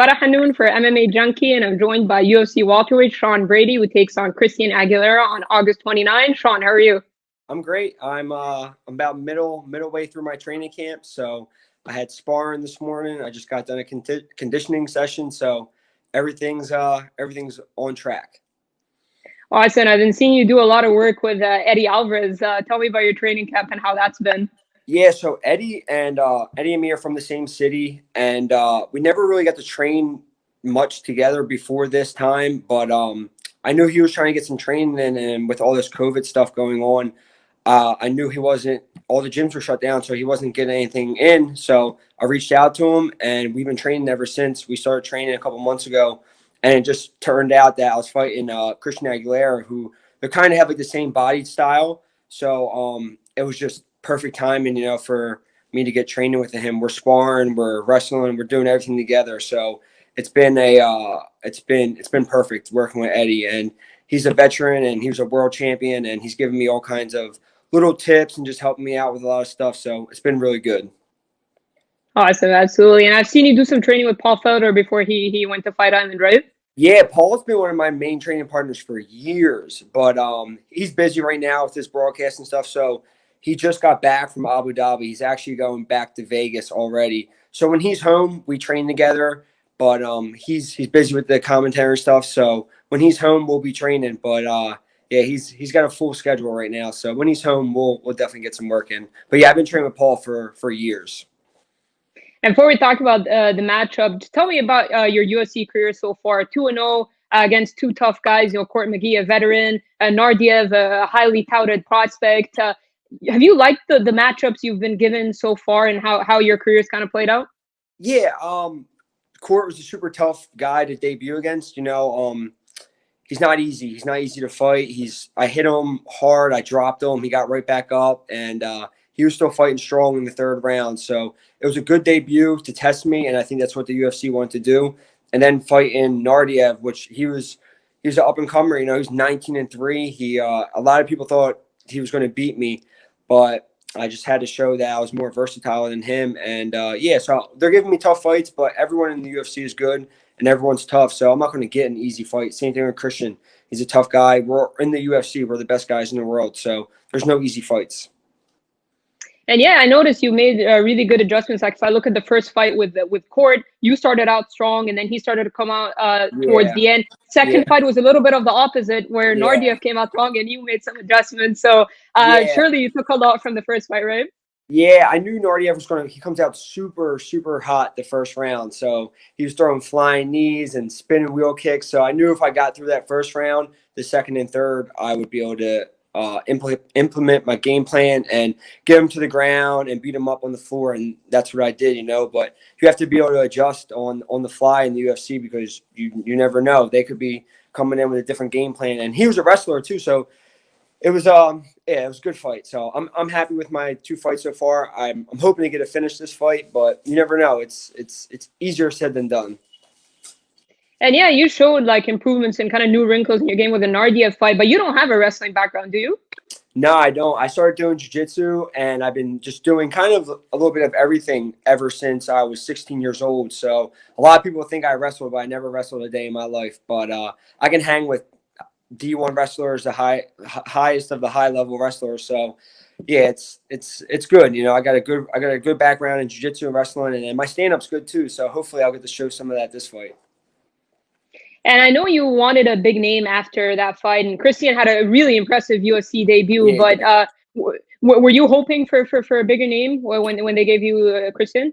Farah Hannoun for MMA Junkie, and I'm joined by UFC welterweight Sean Brady, who takes on Christian Aguilera on August 29. Sean, how are you? I'm great. I'm about middle way through my training camp, so I had sparring this morning. I just got done a conditioning session, so everything's on track. Awesome. I've been seeing you do a lot of work with Eddie Alvarez. Tell me about your training camp and how that's been. Yeah, so Eddie and me are from the same city, and we never really got to train much together before this time. But I knew he was trying to get some training in, and with all this COVID stuff going on, I knew he wasn't. All the gyms were shut down, so he wasn't getting anything in. So I reached out to him, and we've been training ever since. We started training a couple months ago, and it just turned out that I was fighting Christian Aguilera, who they kind of have like the same body style. So it was just perfect timing, for me to get training with him. We're sparring, we're wrestling, we're doing everything together. So it's been perfect working with Eddie, and he's a veteran and he was a world champion, and he's given me all kinds of little tips and just helping me out with a lot of stuff. So it's been really good. Awesome, absolutely. And I've seen you do some training with Paul Felder before he went to Fight Island, right? Yeah, Paul's been one of my main training partners for years, but he's busy right now with his broadcast and stuff. So he just got back from Abu Dhabi. He's actually going back to Vegas already. So when he's home, we train together. But he's busy with the commentary stuff. So when he's home, we'll be training. But yeah, he's got a full schedule right now. So when he's home, we'll definitely get some work in. But yeah, I've been training with Paul for years. And before we talk about the matchup, just tell me about your UFC career so far. 2-0 against two tough guys. Court McGee, a veteran, Nardiev, a highly touted prospect. Have you liked the matchups you've been given so far, and how your career's kind of played out? Yeah, Court was a super tough guy to debut against. He's not easy. He's not easy to fight. I hit him hard. I dropped him. He got right back up, and he was still fighting strong in the third round. So it was a good debut to test me, and I think that's what the UFC wanted to do. And then fighting Nardiev, which he was an up and comer. He's 19-3. A lot of people thought he was going to beat me, but I just had to show that I was more versatile than him. And yeah, so they're giving me tough fights, but everyone in the UFC is good and everyone's tough. So I'm not going to get an easy fight. Same thing with Christian. He's a tough guy. We're in the UFC. We're the best guys in the world. So there's no easy fights. And yeah, I noticed you made really good adjustments. Like if I look at the first fight with Court, you started out strong, and then he started to come out towards Yeah. the end. Second fight was a little bit of the opposite, where Yeah. Nardiev came out strong, and you made some adjustments. So Yeah. surely you took a lot from the first fight, right? Yeah, I knew Nardiev was he comes out super, super hot the first round. So he was throwing flying knees and spinning wheel kicks. So I knew if I got through that first round, the second and third, I would be able to implement my game plan and get him to the ground and beat him up on the floor. And that's what I did, But you have to be able to adjust on the fly in the UFC, because you never know. They could be coming in with a different game plan. And he was a wrestler too, so it was it was a good fight. So I'm happy with my two fights so far. I'm hoping to get a finish this fight, but you never know. It's easier said than done. And yeah, you showed like improvements and kind of new wrinkles in your game with the Nardiev fight, but you don't have a wrestling background, do you? No, I don't. I started doing jiu-jitsu, and I've been just doing kind of a little bit of everything ever since I was 16 years old. So a lot of people think I wrestled, but I never wrestled a day in my life. But I can hang with D1 wrestlers, the highest of the high-level wrestlers. So yeah, it's good. I got a good background in jiu-jitsu and wrestling, and my stand-up's good too. So hopefully I'll get to show some of that this fight. And I know you wanted a big name after that fight, and Christian had a really impressive UFC debut. Yeah. But were you hoping for a bigger name when they gave you Christian?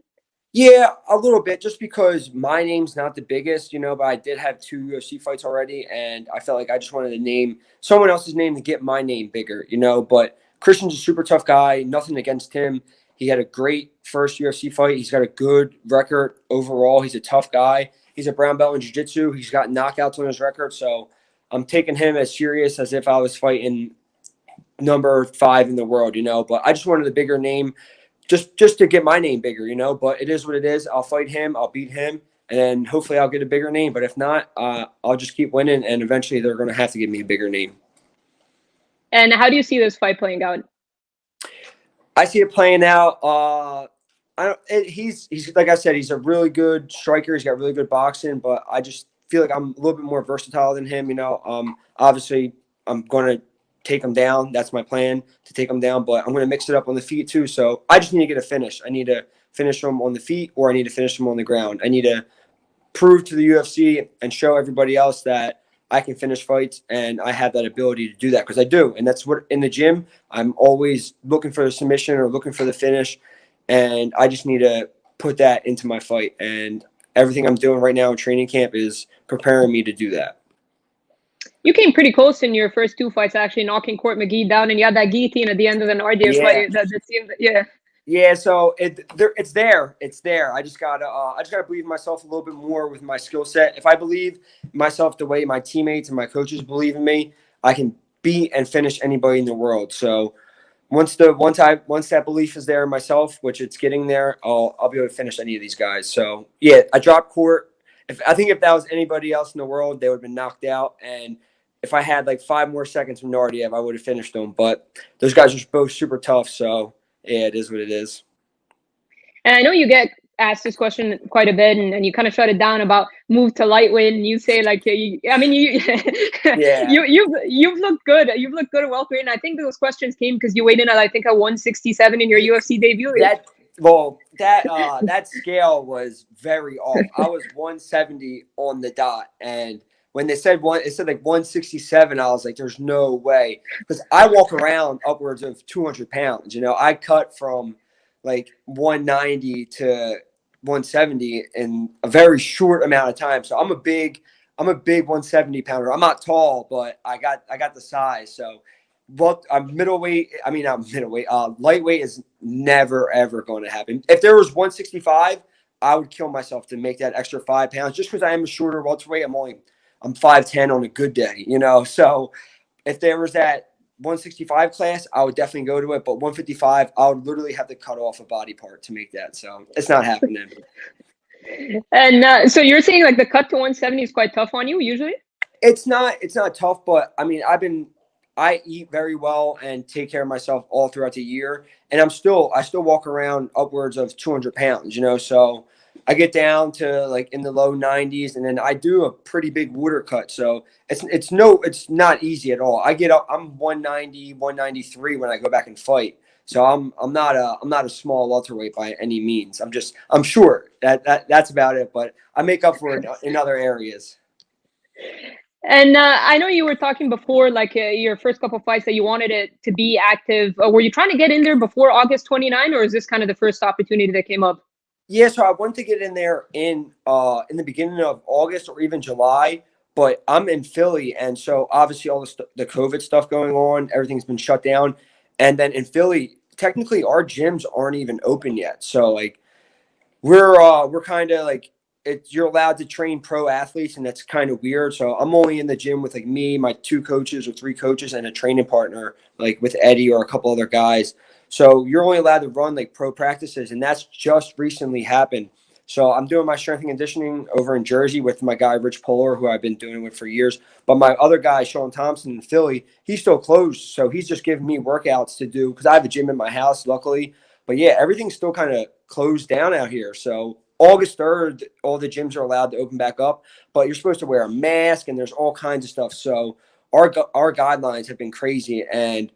Yeah, a little bit, just because my name's not the biggest, but I did have two UFC fights already, and I felt like I just wanted to name someone else's name to get my name bigger, But Christian's a super tough guy. Nothing against him. He had a great first UFC fight. He's got a good record overall. He's a tough guy. He's a brown belt in jiu-jitsu. He's got knockouts on his record. So I'm taking him as serious as if I was fighting number 5 in the world, But I just wanted a bigger name just to get my name bigger, But it is what it is. I'll fight him. I'll beat him. And then hopefully I'll get a bigger name. But if not, I'll just keep winning. And eventually they're going to have to give me a bigger name. And how do you see this fight playing out? I see it playing out. He's like I said, he's a really good striker. He's got really good boxing, but I just feel like I'm a little bit more versatile than him. Obviously, I'm going to take him down. That's my plan, to take him down. But I'm going to mix it up on the feet too. So I just need to get a finish. I need to finish him on the feet, or I need to finish him on the ground. I need to prove to the UFC and show everybody else that I can finish fights and I have that ability to do that, because I do. And that's what, in the gym, I'm always looking for the submission or looking for the finish. And I just need to put that into my fight. And everything I'm doing right now in training camp is preparing me to do that. You came pretty close in your first two fights, actually, knocking Court McGee down, and you had that guillotine at the end of the Nardia fight. That seemed, yeah. Yeah, so it's there. It's there. I just gotta believe in myself a little bit more with my skill set. If I believe myself the way my teammates and my coaches believe in me, I can beat and finish anybody in the world. So once that belief is there in myself, which it's getting there, I'll be able to finish any of these guys. So yeah, I dropped Court. I think if that was anybody else in the world, they would have been knocked out. And if I had like 5 more seconds from Nardiev, I would have finished them. But those guys are both super tough. So yeah, it is what it is. And I know you get asked this question quite a bit, and you kind of shut it down about move to lightweight, and you say like, yeah. You've looked good. You've looked good at welterweight, and I think those questions came because you weighed in at, I think, at 167 in your UFC debut. That scale was very off. I was 170 on the dot, and when it said like 167, I was like, there's no way. Because I walk around upwards of 200 pounds. I cut from like 190 to 170 in a very short amount of time. So I'm a big 170 pounder. I'm not tall, but I got the size. So I'm middleweight. I mean, I'm middleweight. Lightweight is never, ever going to happen. If there was 165, I would kill myself to make that extra 5 pounds, just because I am a shorter welterweight. I'm 5'10" on a good day, So if there was that 165 class, I would definitely go to it. But 155, I would literally have to cut off a body part to make that. So it's not happening. And so you're saying like the cut to 170 is quite tough on you usually? It's not tough, but I mean, I eat very well and take care of myself all throughout the year. And I still walk around upwards of 200 pounds, So I get down to like in the low 90s, and then I do a pretty big water cut. So it's not easy at all. I get up, I'm 190, 193 when I go back and fight. So I'm not a small welterweight by any means. I'm short. That's about it. But I make up for it in other areas. And I know you were talking before, like your first couple of fights, that you wanted it to be active. Were you trying to get in there before August 29, or is this kind of the first opportunity that came up? Yeah, so I wanted to get in there in the beginning of August or even July, but I'm in Philly, and so obviously all the COVID stuff going on, everything's been shut down, and then in Philly, technically our gyms aren't even open yet. So like we're kind of like, you're allowed to train pro athletes, and that's kind of weird. So I'm only in the gym with like me, my 2 coaches or 3 coaches, and a training partner, like with Eddie or a couple other guys. So you're only allowed to run like pro practices, and that's just recently happened. So I'm doing my strength and conditioning over in Jersey with my guy, Rich Polar, who I've been doing it with for years. But my other guy, Sean Thompson in Philly, he's still closed. So he's just giving me workouts to do, because I have a gym in my house, luckily. But yeah, everything's still kind of closed down out here. So August 3rd, all the gyms are allowed to open back up, but you're supposed to wear a mask, and there's all kinds of stuff. So our guidelines have been crazy, and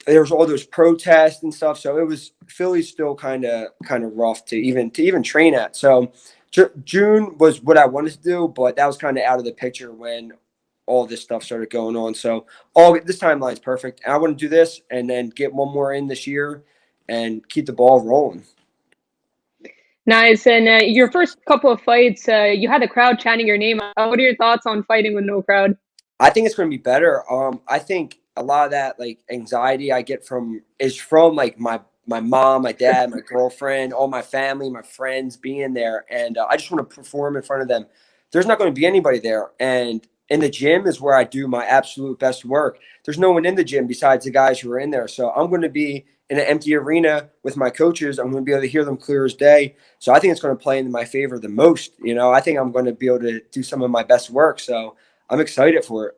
there's all those protests and stuff. So Philly's still kind of rough to even train at. So June was what I wanted to do, but that was kind of out of the picture when all this stuff started going on. So this timeline's perfect. I want to do this and then get one more in this year and keep the ball rolling. Nice. And your first couple of fights, you had the crowd chanting your name. What are your thoughts on fighting with no crowd? I think it's going to be better. I think a lot of that like anxiety I get from like my mom, my dad, my girlfriend, all my family, my friends being there. And I just want to perform in front of them. There's not going to be anybody there. And in the gym is where I do my absolute best work. There's no one in the gym besides the guys who are in there. So I'm going to be in an empty arena with my coaches. I'm going to be able to hear them clear as day. So I think it's going to play in my favor the most. I think I'm going to be able to do some of my best work. So I'm excited for it.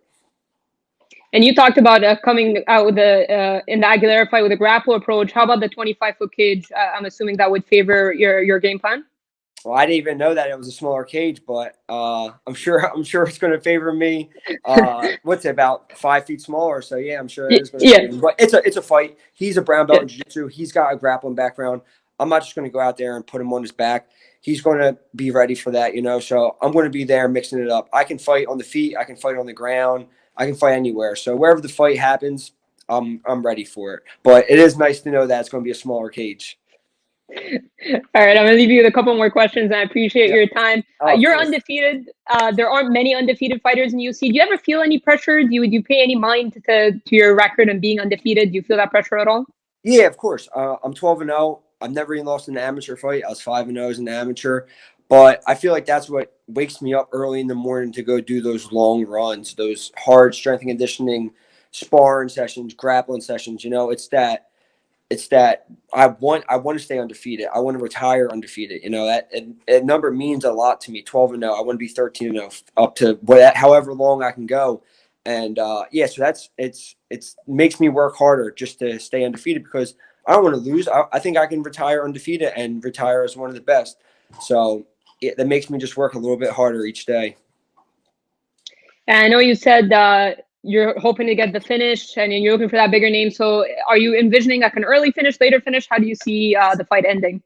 And you talked about coming out with in the Aguilera fight with a grapple approach. How about the 25-foot cage? I'm assuming that would favor your game plan. Well, I didn't even know that it was a smaller cage, but I'm sure it's going to favor me. What's it, about 5 feet smaller? So yeah, I'm sure it is going to favor me. But it's a fight. He's a brown belt in jiu-jitsu. He's got a grappling background. I'm not just going to go out there and put him on his back. He's going to be ready for that, you know. So I'm going to be there mixing it up. I can fight on the feet. I can fight on the ground. I can fight anywhere. So wherever the fight happens, I'm ready for it. But it is nice to know that it's going to be a smaller cage. All right, I'm gonna leave you with a couple more questions, and I appreciate your time. You're undefeated. There aren't many undefeated fighters in UFC. Do you ever feel any pressure? Do you pay any mind to your record and being undefeated? Do you feel that pressure at all? Yeah, of course. I'm 12-0. I've never even lost an amateur fight. I was 5-0 as an amateur, but I feel like that's what wakes me up early in the morning to go do those long runs, those hard strength and conditioning, sparring sessions, grappling sessions. You know, it's that I want to stay undefeated. I want to retire undefeated. You know, that number means a lot to me. 12-0. I want to be 13-0 up to however long I can go. And yeah, so it's makes me work harder just to stay undefeated because I don't want to lose. I think I can retire undefeated and retire as one of the best. So that makes me just work a little bit harder each day. And I know you said you're hoping to get the finish and you're looking for that bigger name. So are you envisioning like an early finish, later finish? How do you see the fight ending?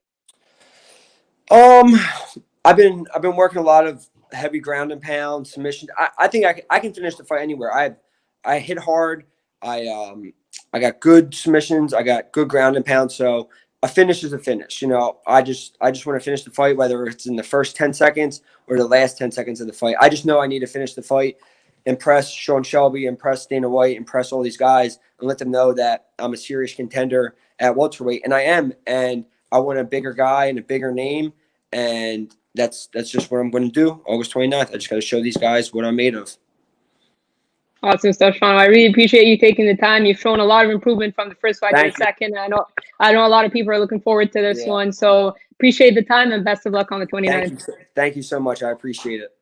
I've been working a lot of heavy ground and pound submissions. I think I can finish the fight anywhere. I hit hard. I got good submissions. I got good ground and pound. So a finish is a finish. You know, I just want to finish the fight, whether it's in the first 10 seconds or the last 10 seconds of the fight. I just know I need to finish the fight, impress Sean Shelby, impress Dana White, impress all these guys, and let them know that I'm a serious contender at welterweight, and I am. And I want a bigger guy and a bigger name, and that's just what I'm going to do. August 29th. I just got to show these guys what I'm made of. Awesome stuff, Sean. I really appreciate you taking the time. You've shown a lot of improvement from the first fight to the second. I know a lot of people are looking forward to this one. So appreciate the time and best of luck on the 29th. Thank you so much. I appreciate it.